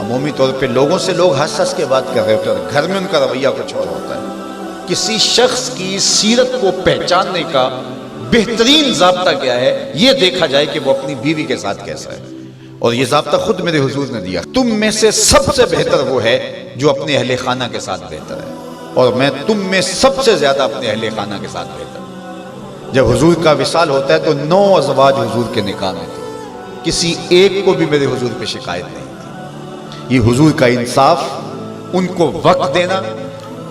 عمومی طور پہ لوگوں سے لوگ ہنس ہنس کے بات کر رہے ہوتے ہیں، گھر میں ان کا رویہ کچھ اور ہوتا ہے۔ کسی شخص کی سیرت کو پہچاننے کا بہترین ضابطہ کیا ہے، یہ دیکھا جائے کہ وہ اپنی بیوی کے ساتھ کیسا ہے، اور یہ ضابطہ خود میرے حضور نے دیا۔ تم میں سے سب سے بہتر وہ ہے جو اپنے اہل خانہ کے ساتھ بہتر ہے، اور میں تم میں سب سے زیادہ اپنے اہل خانہ کے ساتھ بہتر ہوں۔ جب حضور کا وصال ہوتا ہے تو 9 ازواج حضور کے نکاح میں تھے، کسی ایک کو بھی میرے حضور پہ شکایت نہیں تھی۔ یہ حضور کا انصاف، ان کو وقت دینا،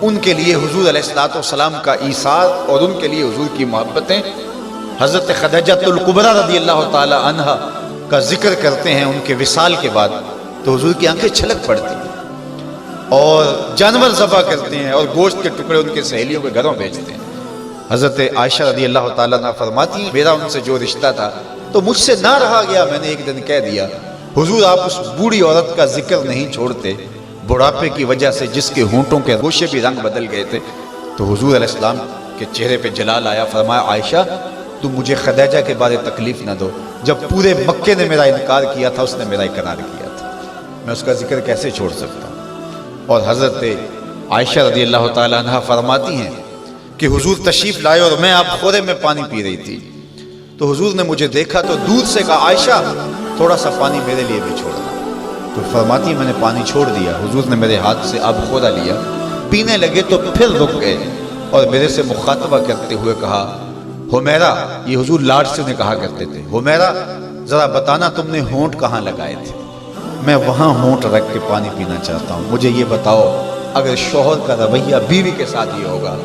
ان کے لیے حضور علیہ السلام کا ایثار اور ان کے لیے حضور کی محبتیں۔ حضرت خدیجہ الکبریٰ رضی اللہ تعالی عنہ کا ذکر کرتے ہیں، ان کے وصال کے بعد تو حضور کی آنکھیں چھلک پڑتی ہیں، اور جانور ذبح کرتے ہیں اور گوشت کے ٹکڑے ان کے سہیلیوں کے گھروں بھیجتے ہیں۔ حضرت عائشہ رضی اللہ تعالیٰ عنہ فرماتی ہیں میرا ان سے جو رشتہ تھا تو مجھ سے نہ رہا گیا، میں نے ایک دن کہہ دیا حضور آپ اس بوڑھی عورت کا ذکر نہیں چھوڑتے، بڑھاپے کی وجہ سے جس کے ہونٹوں کے گوشے بھی رنگ بدل گئے تھے۔ تو حضور علیہ السلام کے چہرے پہ جلال آیا، فرمایا عائشہ تم مجھے خدیجہ کے بارے تکلیف نہ دو، جب پورے مکے نے میرا انکار کیا تھا اس نے میرا اقرار کیا تھا، میں اس کا ذکر کیسے چھوڑ سکتا ہوں۔ اور حضرت عائشہ رضی اللہ تعالیٰ عنہ فرماتی ہیں کہ حضور تشریف لائے اور میں آپ خورے میں پانی پی رہی تھی، تو حضور نے مجھے دیکھا تو دور سے کہا عائشہ تھوڑا سا پانی میرے لیے بھی چھوڑنا۔ تو فرماتی میں نے پانی چھوڑ دیا، حضور نے میرے ہاتھ سے آب خورا لیا، پینے لگے تو پھر رک گئے اور میرے سے مخاطبہ کرتے ہوئے کہا حمیرہ، یہ حضور لاڈ سے انہیں کہا کرتے تھے، حمیرہ ذرا بتانا تم نے ہونٹ کہاں لگائے تھے، میں وہاں ہونٹ رکھ کے پانی پینا چاہتا ہوں، مجھے یہ بتاؤ اگر شوہر کا رویہ بیوی کے ساتھ یہ ہوگا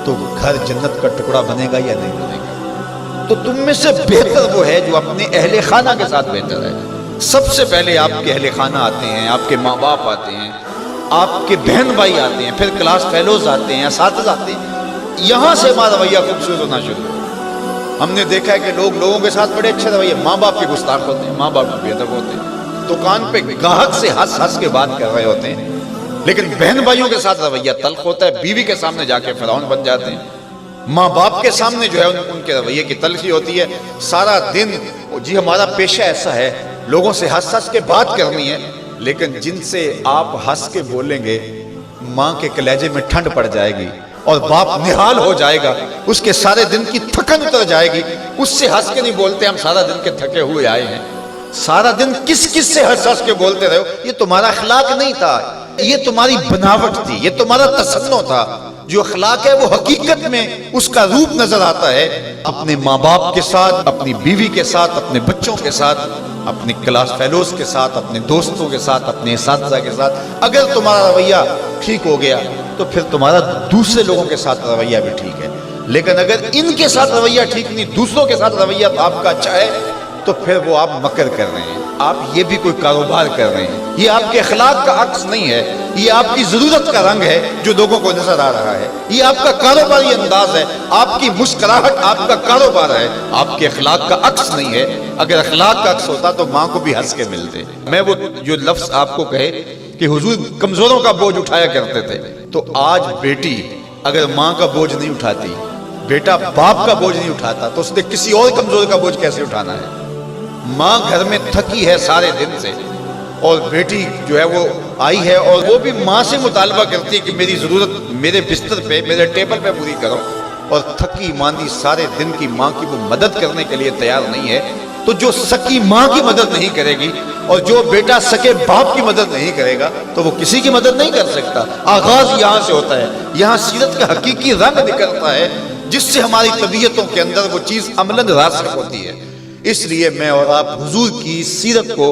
تو گھر جنت کا ٹکڑا بنے گا یا نہیں بنے گا؟ تو تم میں سے بہتر وہ ہے جو اپنے اہل خانہ کے ساتھ بہتر ہے۔ سب سے پہلے آپ کے اہل خانہ آتے ہیں، آپ کے ماں باپ آتے ہیں، آپ کے بہن بھائی آتے ہیں، پھر کلاس فیلوز آتے ہیں، اساتذہ آتے ہیں، یہاں سے ہمارا رویہ خوبصورت ہونا شروع ہو۔ ہم نے دیکھا ہے کہ لوگ لوگوں کے ساتھ بڑے اچھے رویے، ماں باپ کے گستاخ ہوتے ہیں، ماں باپ کے بے ادب ہوتے ہیں، دکان پہ گاہک سے ہنس ہنس کے بات کر رہے ہوتے ہیں، لیکن بہن بھائیوں کے ساتھ رویہ تلخ ہوتا ہے، بیوی کے سامنے جا کے فرعون بن جاتے ہیں، ماں باپ کے سامنے جو ہے ان کے رویے کی تلخی ہوتی ہے۔ سارا دن جی ہمارا پیشہ ایسا ہے لوگوں سے ہنس ہنس کے بات کرنی ہے، لیکن جن سے آپ ہنس کے بولیں گے ماں کے کلیجے میں ٹھنڈ پڑ جائے گی اور باپ نہال ہو جائے گا، اس کے سارے دن کی تھکن اتر جائے گی، اس سے ہنس کے نہیں بولتے ہم سارا دن کے تھکے ہوئے آئے ہیں، سارا دن کس کس سے ہنس ہنس کے بولتے رہے ہو، یہ تمہارا اخلاق نہیں تھا، یہ تمہاری بناوٹ تھی، یہ تمہارا تصنع تھا۔ جو اخلاق ہے وہ حقیقت میں اس کا روپ نظر آتا ہے اپنے ماں باپ کے ساتھ، اپنی بیوی کے ساتھ، اپنے بچوں کے ساتھ، اپنے کلاس فیلوز کے ساتھ، اپنے دوستوں کے ساتھ، اپنے اساتذہ کے ساتھ۔ اگر تمہارا رویہ ٹھیک ہو گیا تو پھر تمہارا دوسرے لوگوں کے ساتھ رویہ بھی ٹھیک ہے، لیکن اگر ان کے ساتھ رویہ ٹھیک نہیں، دوسروں کے ساتھ رویہ آپ کا اچھا ہے تو پھر وہ آپ مکر کر رہے ہیں، آپ یہ بھی کوئی کاروبار کر رہے ہیں، یہ آپ کے اخلاق کا عکس نہیں ہے، یہ آپ کی ضرورت کا رنگ ہے جو لوگوں کو نظر آ رہا ہے، یہ آپ کا کاروباری انداز ہے، آپ کی مسکراہٹ آپ کا کاروبار ہے، آپ کے اخلاق کا عکس نہیں ہے۔ اگر اخلاق کا عکس ہوتا تو ماں کو بھی ہنس کے ملتے۔ میں وہ جو لفظ آپ کو کہے کہ حضور کمزوروں کا بوجھ اٹھایا کرتے تھے، تو آج بیٹی اگر ماں کا بوجھ نہیں اٹھاتی، بیٹا باپ کا بوجھ نہیں اٹھاتا، تو اس نے کسی اور کمزور کا بوجھ کیسے اٹھانا ہے؟ ماں گھر میں تھکی ہے سارے دن سے اور بیٹی جو ہے وہ آئی ہے اور وہ بھی ماں سے مطالبہ کرتی ہے کہ میری ضرورت میرے بستر پہ، میرے ٹیبل پہ پوری کرو، اور تھکی ماندی سارے دن کی ماں کی وہ مدد کرنے کے لیے تیار نہیں ہے، تو جو سکی ماں کی مدد نہیں کرے گی اور جو بیٹا سکے باپ کی مدد نہیں کرے گا تو وہ کسی کی مدد نہیں کر سکتا۔ آغاز یہاں سے ہوتا ہے، یہاں سیرت کا حقیقی رنگ نکلتا ہے جس سے ہماری طبیعتوں کے اندر وہ چیز عملاً راسخ ہوتی ہے۔ اس لیے میں اور آپ حضور کی سیرت کو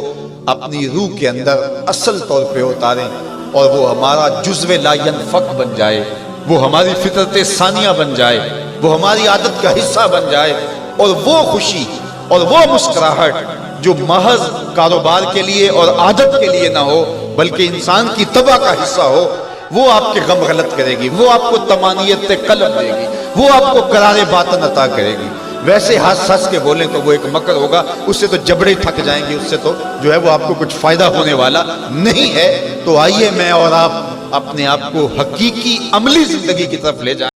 اپنی روح کے اندر اصل طور پہ اتاریں اور وہ ہمارا جزو لا ینفک بن جائے، وہ ہماری فطرت ثانیہ بن جائے، وہ ہماری عادت کا حصہ بن جائے، اور وہ خوشی اور وہ مسکراہٹ جو محض کاروبار کے لیے اور عادت کے لیے نہ ہو بلکہ انسان کی طبع کا حصہ ہو، وہ آپ کے غم غلط کرے گی، وہ آپ کو طمانیت قلب دے گی، وہ آپ کو قرار باطن عطا کرے گی۔ ویسے ہنس ہنس کے بولیں تو وہ ایک مکر ہوگا، اس سے تو جبڑے تھک جائیں گے، اس سے تو جو ہے وہ آپ کو کچھ فائدہ ہونے والا نہیں ہے۔ تو آئیے میں اور آپ اپنے آپ کو حقیقی عملی زندگی کی طرف لے جائیں۔